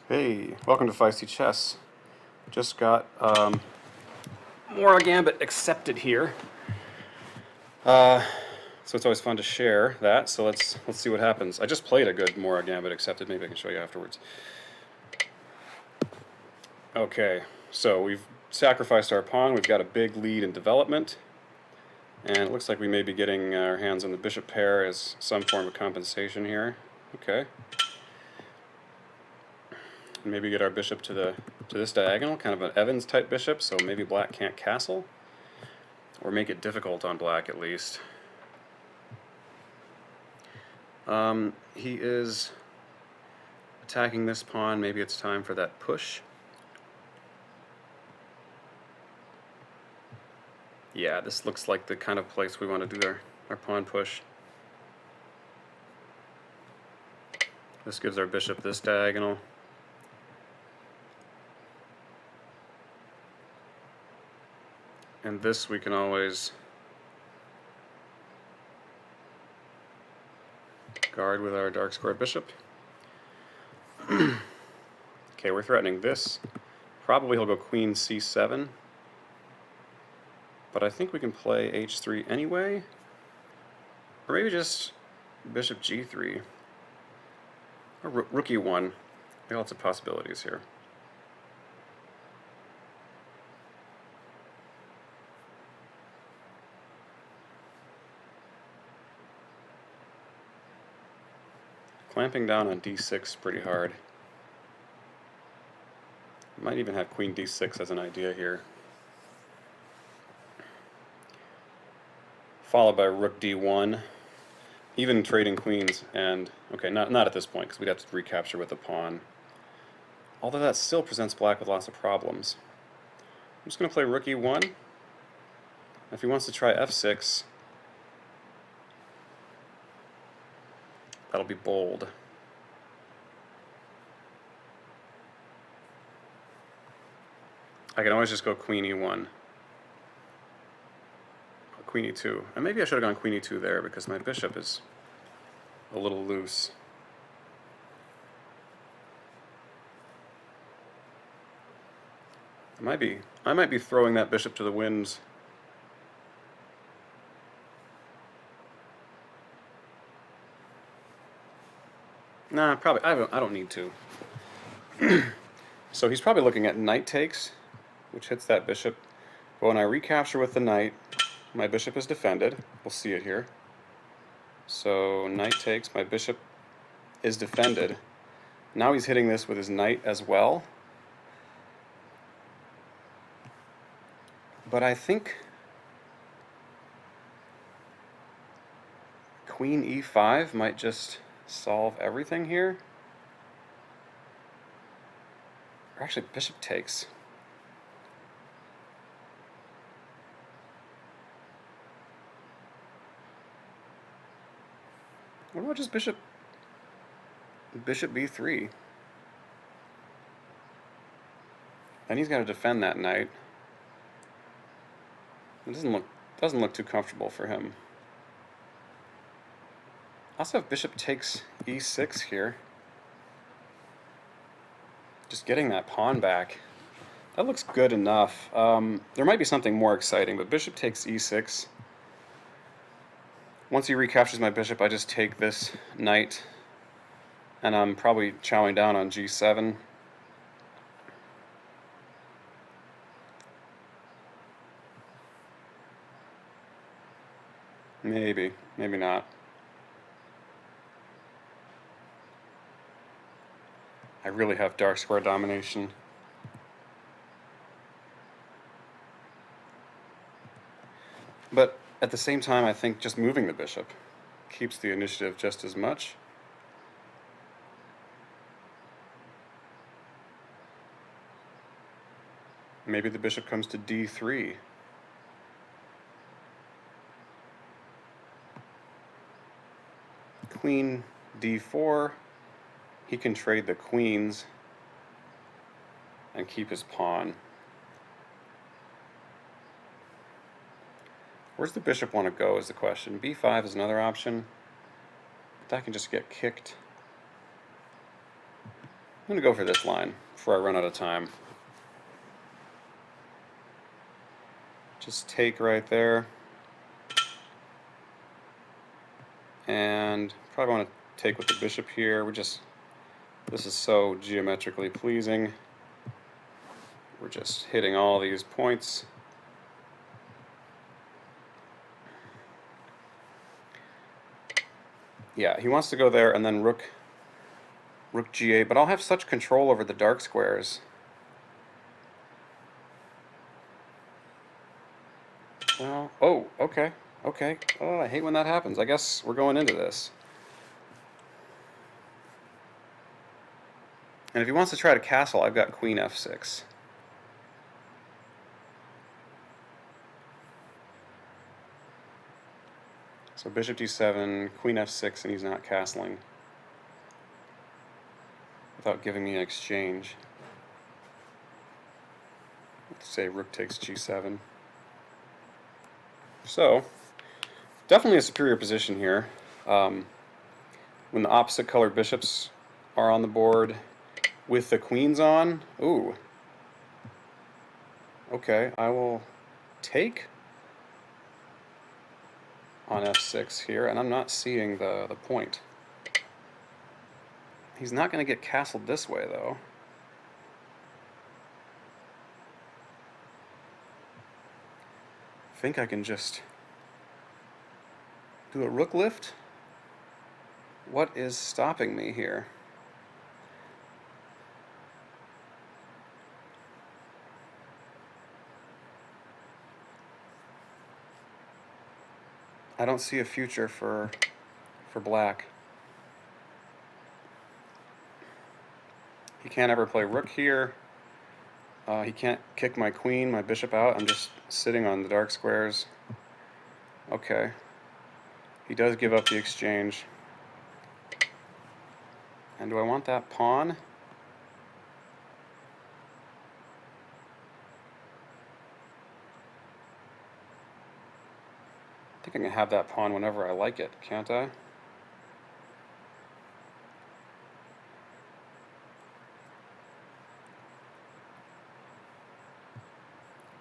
Hey, welcome to Feisty Chess. Just got Morra Gambit accepted here, so it's always fun to share that. So let's see what happens. I just played a good Morra Gambit accepted. Maybe I can show you afterwards. Okay, so we've sacrificed our pawn. We've got a big lead in development, and it looks like we may be getting our hands on the bishop pair as some form of compensation here. Okay. Maybe get our bishop to this diagonal, kind of an Evans type bishop, so maybe black can't castle, or make it difficult on black at least. He is attacking this pawn. Maybe it's time for that push. Yeah, this looks like the kind of place we want to do our pawn push. This gives our bishop this diagonal. And this we can always guard with our dark square bishop. Okay, we're threatening this. Probably he'll go queen c7. But I think we can play h3 anyway. Or maybe just bishop g3. Or rook e1. There are lots of possibilities here. Clamping down on d6 pretty hard. Might even have queen d6 as an idea here. Followed by rook d1. Even trading queens and... Okay, not at this point, because we'd have to recapture with the pawn. Although that still presents black with lots of problems. I'm just going to play rook e1. If he wants to try f6, that'll be bold. I can always just go queen e1. Queen e2. And maybe I should have gone queen e2 there because my bishop is a little loose. I might be throwing that bishop to the winds. Nah, probably I don't need to. So he's probably looking at knight takes, which hits that bishop. But when I recapture with the knight, my bishop is defended. We'll see it here. So knight takes, my bishop is defended. Now he's hitting this with his knight as well. But I think queen e5 might just solve everything here. Or actually, bishop takes. What about just bishop b3? Then he's got to defend that knight. It doesn't look too comfortable for him. Also have bishop takes e6 here. Just getting that pawn back. That looks good enough. There might be something more exciting, but bishop takes e6. Once he recaptures my bishop, I just take this knight, and I'm probably chowing down on g7. Maybe not. I really have dark square domination. But at the same time, I think just moving the bishop keeps the initiative just as much. Maybe the bishop comes to d3. Queen d4. He can trade the queens and keep his pawn. Where's the bishop want to go is the question. b5 is another option. That can just get kicked. I'm going to go for this line before I run out of time. Just take right there. And probably want to take with the bishop here. This is so geometrically pleasing. We're just hitting all these points. Yeah, he wants to go there and then rook g8, but I'll have such control over the dark squares. Well, oh, okay, okay. Oh, I hate when that happens. I guess we're going into this. And if he wants to try to castle, I've got queen f6. So bishop d7, queen f6, and he's not castling without giving me an exchange. Let's say rook takes g7. So, definitely a superior position here. When the opposite colored bishops are on the board with the queens on, ooh. Okay, I will take on f6 here, and I'm not seeing the point. He's not going to get castled this way, though. I think I can just do a rook lift. What is stopping me here? I don't see a future for black. He can't ever play rook here. He can't kick my queen, my bishop out. I'm just sitting on the dark squares. Okay. He does give up the exchange. And do I want that pawn? I think I can have that pawn whenever I like it, can't I?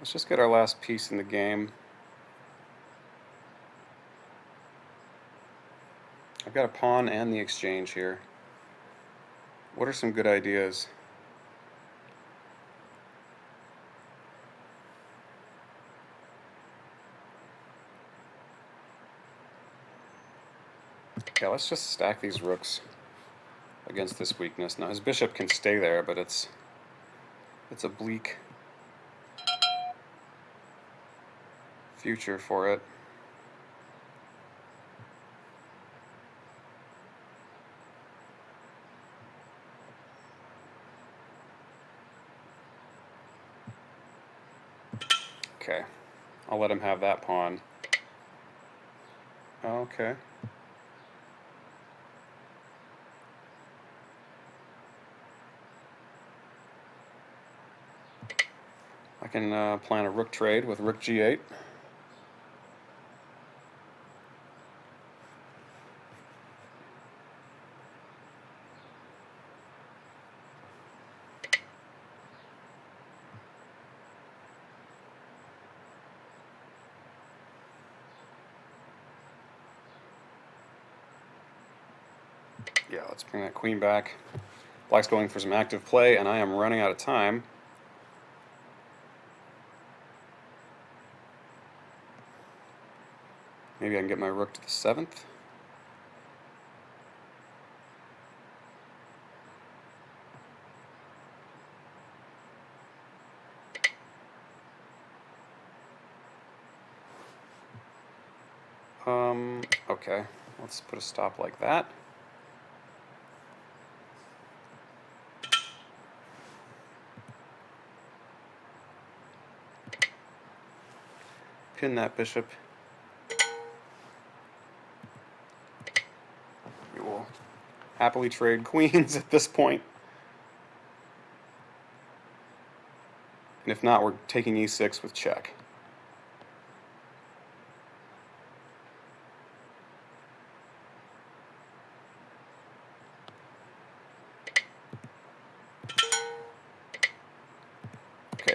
Let's just get our last piece in the game. I've got a pawn and the exchange here. What are some good ideas? Okay, let's just stack these rooks against this weakness. Now his bishop can stay there, but it's a bleak future for it. Okay, I'll let him have that pawn. Okay. I can plan a rook trade with rook g8. Yeah, let's bring that queen back. Black's going for some active play, and I am running out of time. Maybe I can get my rook to the 7th. Okay, let's put a stop like that. Pin that bishop. We will happily trade queens at this point. And if not, we're taking e6 with check.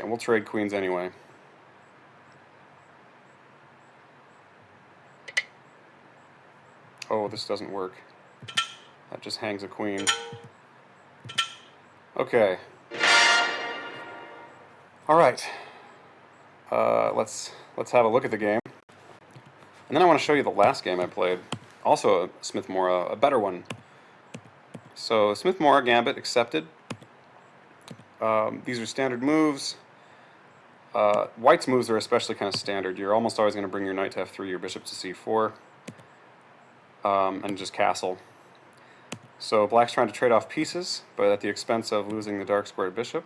we'll trade queens anyway. Oh, this doesn't work. That just hangs a queen. Okay. All right. Let's have a look at the game. And then I want to show you the last game I played. Also a Smith-Morra, a better one. So Smith-Morra Gambit accepted. These are standard moves. White's moves are especially kind of standard. You're almost always going to bring your knight to f3, your bishop to c4, and just castle. So black's trying to trade off pieces, but at the expense of losing the dark squared bishop.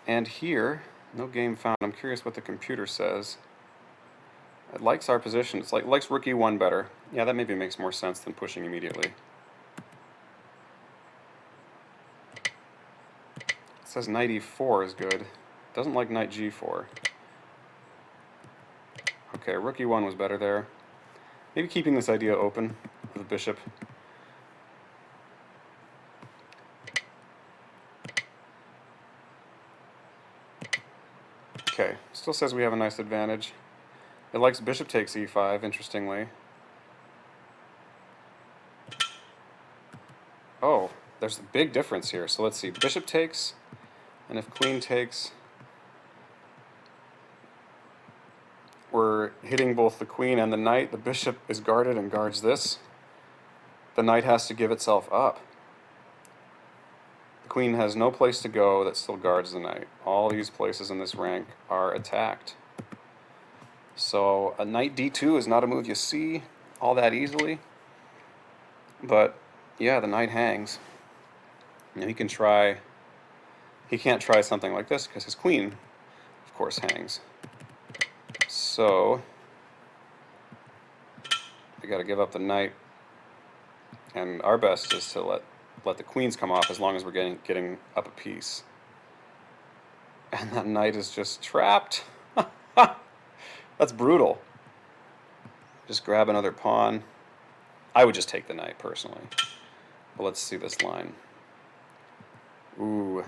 And here, no game found. I'm curious what the computer says. It likes our position. It's like likes rook e1 better. Yeah, that maybe makes more sense than pushing immediately. It says knight e4 is good. Doesn't like knight g4. Okay, rook e1 was better there. Maybe keeping this idea open with the bishop. Okay, still says we have a nice advantage. It likes bishop takes e5, interestingly. Oh, there's a big difference here. So let's see, bishop takes, and if queen takes, we're hitting both the queen and the knight. The bishop is guarded and guards this. The knight has to give itself up. The queen has no place to go that still guards the knight. All these places in this rank are attacked. So a knight d2 is not a move you see all that easily. But yeah, the knight hangs. And he can't try something like this because his queen, of course, hangs. So we got to give up the knight, and our best is to let the queens come off as long as we're getting up a piece. And that knight is just trapped. That's brutal. Just grab another pawn. I would just take the knight personally. But let's see this line. Ooh,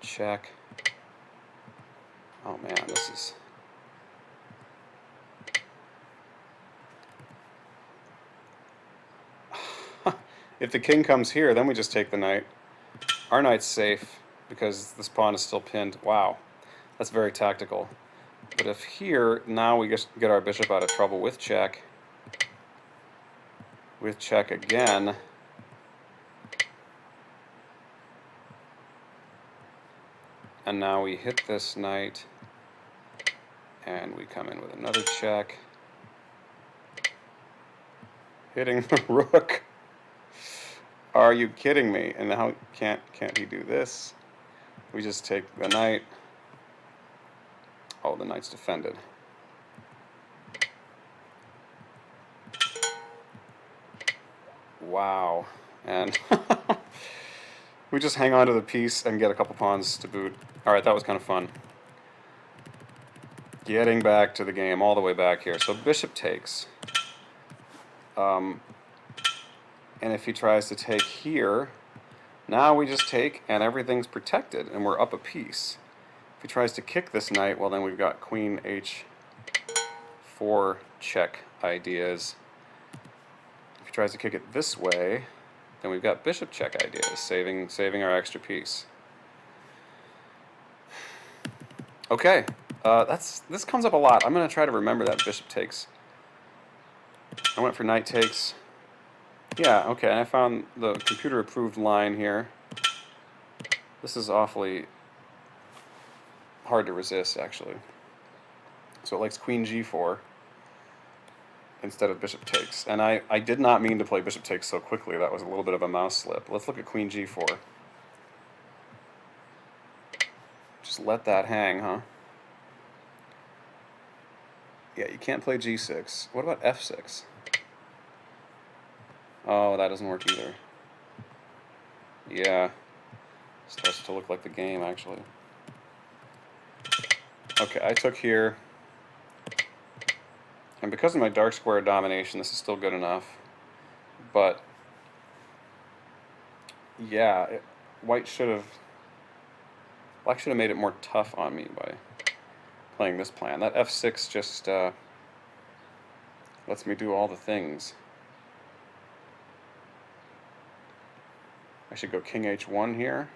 check. Oh man, this is. If the king comes here, then we just take the knight. Our knight's safe because this pawn is still pinned. Wow, that's very tactical. But if here, now we just get our bishop out of trouble with check. With check again. And now we hit this knight. And we come in with another check. Hitting the rook. Are you kidding me? And how can't he do this? We just take the knight. Oh, the knight's defended. Wow. And we just hang on to the piece and get a couple pawns to boot. Alright, that was kind of fun. Getting back to the game, all the way back here. So bishop takes. And if he tries to take here, now we just take and everything's protected and we're up a piece. If he tries to kick this knight, well then we've got queen h4 check ideas. If he tries to kick it this way, then we've got bishop check ideas, saving our extra piece. Okay, this comes up a lot. I'm going to try to remember that bishop takes. I went for knight takes. Yeah, okay, and I found the computer-approved line here. This is awfully hard to resist, actually. So it likes queen g4 instead of bishop takes. And I did not mean to play bishop takes so quickly. That was a little bit of a mouse slip. Let's look at queen g4. Just let that hang, huh? Yeah, you can't play g6. What about f6? Oh, that doesn't work either. Yeah. Starts to look like the game, actually. Okay, I took here. And because of my dark square domination, this is still good enough. But, yeah, white should have Black should have made it more tough on me by playing this plan. That f6 just lets me do all the things. I should go king h1 here,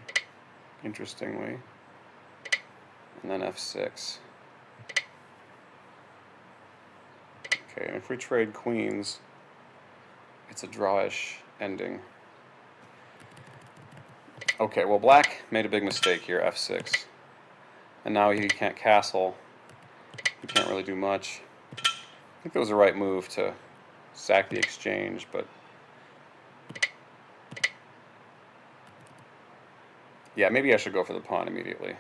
interestingly, and then f6. Okay, and if we trade queens, it's a drawish ending. Okay, well, black made a big mistake here, f6. And now he can't castle. He can't really do much. I think that was the right move to sack the exchange, but yeah, maybe I should go for the pawn immediately.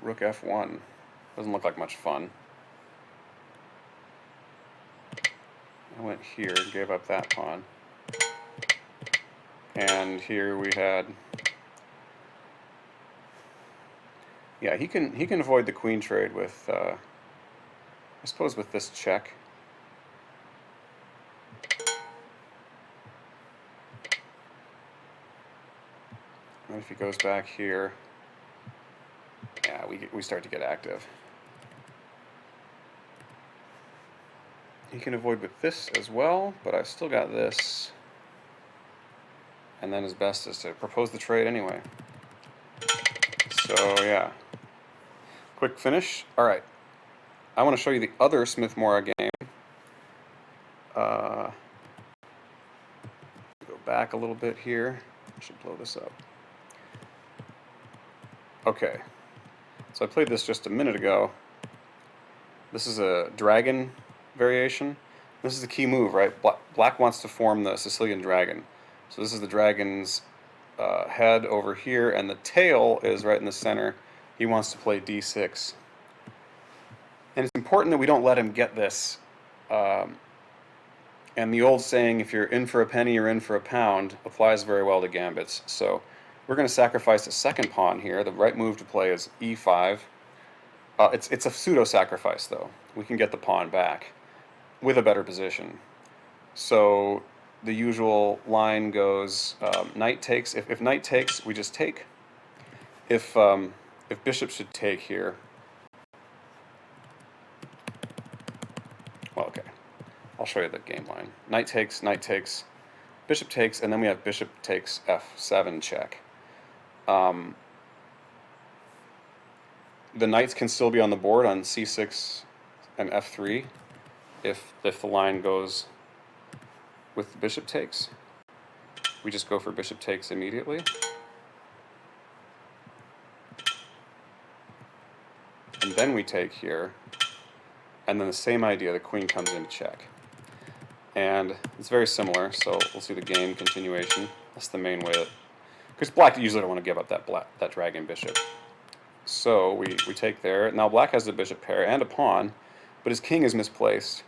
Rook f1. Doesn't look like much fun. I went here, gave up that pawn. And here we had... Yeah, he can avoid the queen trade with, I suppose, with this check. And if he goes back here, yeah, we start to get active. He can avoid with this as well, but I've still got this. And then his best is to propose the trade anyway. So yeah, quick finish. All right, I want to show you the other Smith-Morra game. Go back a little bit here. I should blow this up. Okay, so I played this just a minute ago. This is a dragon variation. This is the key move, right? Black wants to form the Sicilian dragon. So this is the dragon's head over here, and the tail is right in the center. He wants to play d6. And it's important that we don't let him get this. And the old saying, if you're in for a penny, you're in for a pound, applies very well to gambits. So we're going to sacrifice a second pawn here. The right move to play is e5. It's a pseudo-sacrifice, though. We can get the pawn back with a better position. So the usual line goes knight takes. If knight takes, we just take. If bishop should take here, well, okay, I'll show you the game line. Knight takes, bishop takes, and then we have bishop takes f7 check. The knights can still be on the board on c6 and f3 if the line goes with the bishop takes. We just go for bishop takes immediately. And then we take here, and then the same idea, the queen comes into check. And it's very similar, so we'll see the game continuation. That's the main way that, because black usually don't want to give up that dragon bishop. So we take there. Now black has a bishop pair and a pawn, but his king is misplaced,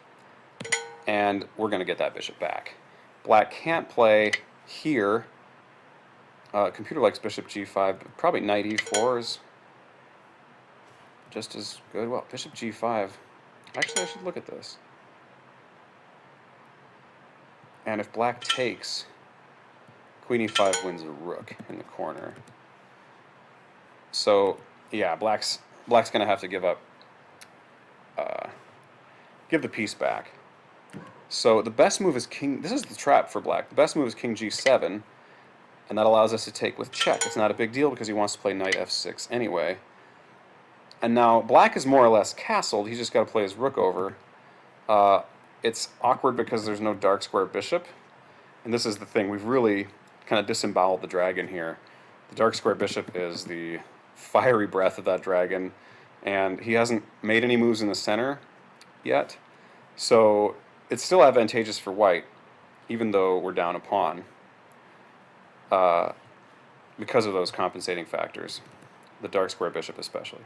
and we're going to get that bishop back. Black can't play here. Computer likes bishop g5, but probably knight e4 is just as good. Well, bishop g5. Actually, I should look at this. And if black takes, queen e5 wins a rook in the corner. So yeah, black's going to have to give the piece back. So the best move is king. This is the trap for black. The best move is king g7, and that allows us to take with check. It's not a big deal because he wants to play knight f6 anyway. And now black is more or less castled. He's just got to play his rook over. It's awkward because there's no dark square bishop. And this is the thing. We've really kind of disemboweled the dragon here. The dark square bishop is the fiery breath of that dragon. And he hasn't made any moves in the center yet. So it's still advantageous for white, even though we're down a pawn, because of those compensating factors. The dark square bishop especially.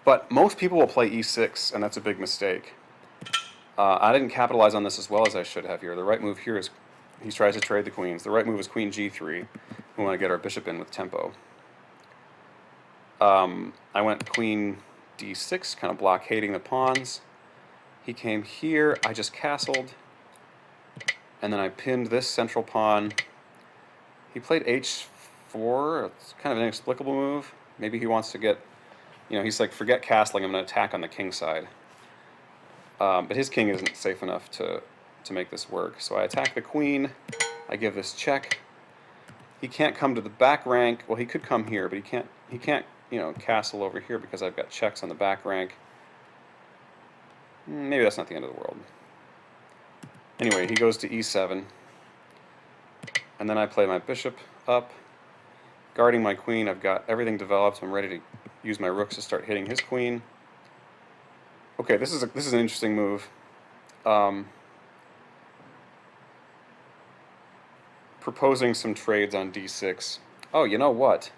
But most people will play e6, and that's a big mistake. I didn't capitalize on this as well as I should have here. The right move here is, he tries to trade the queens. The right move is queen g3. We want to get our bishop in with tempo. I went queen d6, kind of blockading the pawns. He came here, I just castled, and then I pinned this central pawn. He played h4, it's kind of an inexplicable move. Maybe he wants to get, he's like, forget castling, I'm going to attack on the king side. But his king isn't safe enough to make this work. So I attack the queen, I give this check. He can't come to the back rank. Well, he could come here, but he can't, castle over here because I've got checks on the back rank. Maybe that's not the end of the world. Anyway, he goes to e7. And then I play my bishop up. Guarding my queen, I've got everything developed. I'm ready to use my rooks to start hitting his queen. Okay, this is an interesting move. Proposing some trades on d6. Oh, you know what?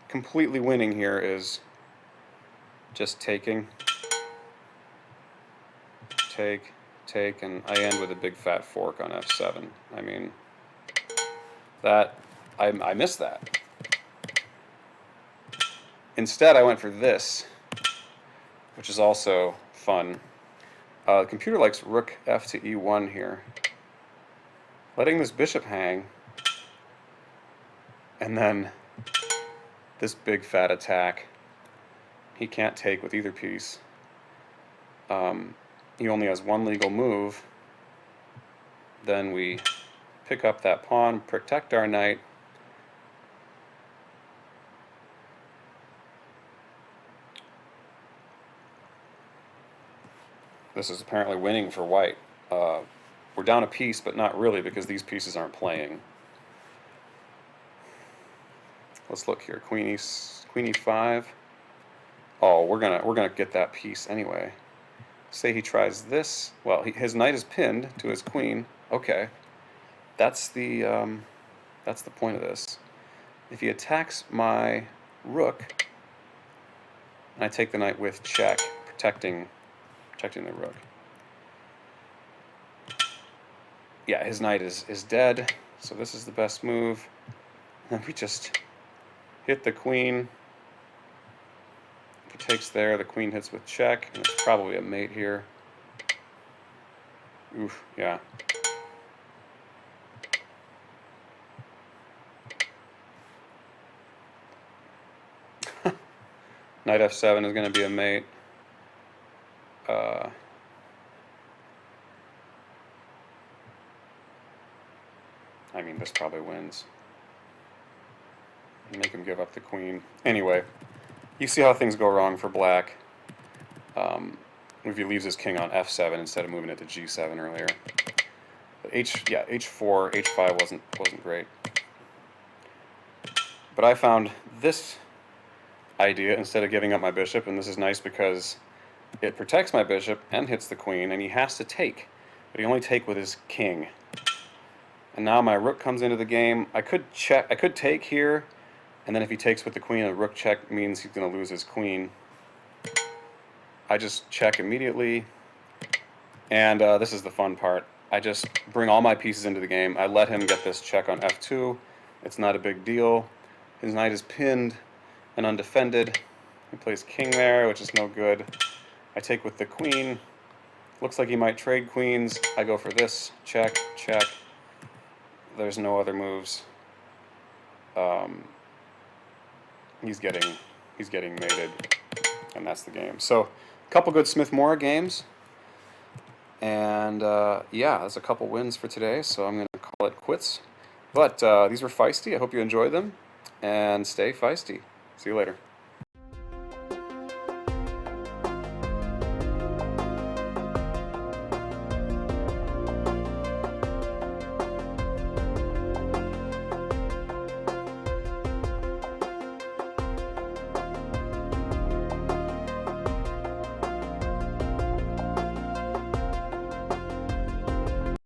Completely winning here is just taking. Take, and I end with a big fat fork on f7. I mean, I missed that. Instead, I went for this, which is also fun. The computer likes rook f to e1 here. Letting this bishop hang, and then this big fat attack. He can't take with either piece. He only has one legal move. Then we pick up that pawn, protect our knight. This is apparently winning for white. We're down a piece, but not really, because these pieces aren't playing. Let's look here. Queen e5. Oh, we're gonna get that piece anyway. Say he tries this. Well, his knight is pinned to his queen. Okay, that's the point of this. If he attacks my rook, and I take the knight with check, protecting the rook. Yeah, his knight is dead, so this is the best move. And we just hit the queen. If he takes there, the queen hits with check, and it's probably a mate here. Oof, yeah. Knight f7 is going to be a mate. I mean, this probably wins. Make him give up the queen. Anyway, you see how things go wrong for black. If he leaves his king on f7 instead of moving it to g7 earlier. But h4, h5 wasn't great. But I found this idea instead of giving up my bishop, and this is nice because it protects my bishop and hits the queen, and he has to take, but he only take with his king. And now my rook comes into the game. I could take here, and then if he takes with the queen, a rook check means he's going to lose his queen. I just check immediately, and this is the fun part. I just bring all my pieces into the game. I let him get this check on f2. It's not a big deal. His knight is pinned and undefended. He plays king there, which is no good. I take with the queen. Looks like he might trade queens. I go for this. Check, check. There's no other moves. He's getting mated, and that's the game. So, a couple good Smith-Morra games, and yeah, that's a couple wins for today. So I'm going to call it quits. But these were feisty. I hope you enjoyed them, and stay feisty. See you later.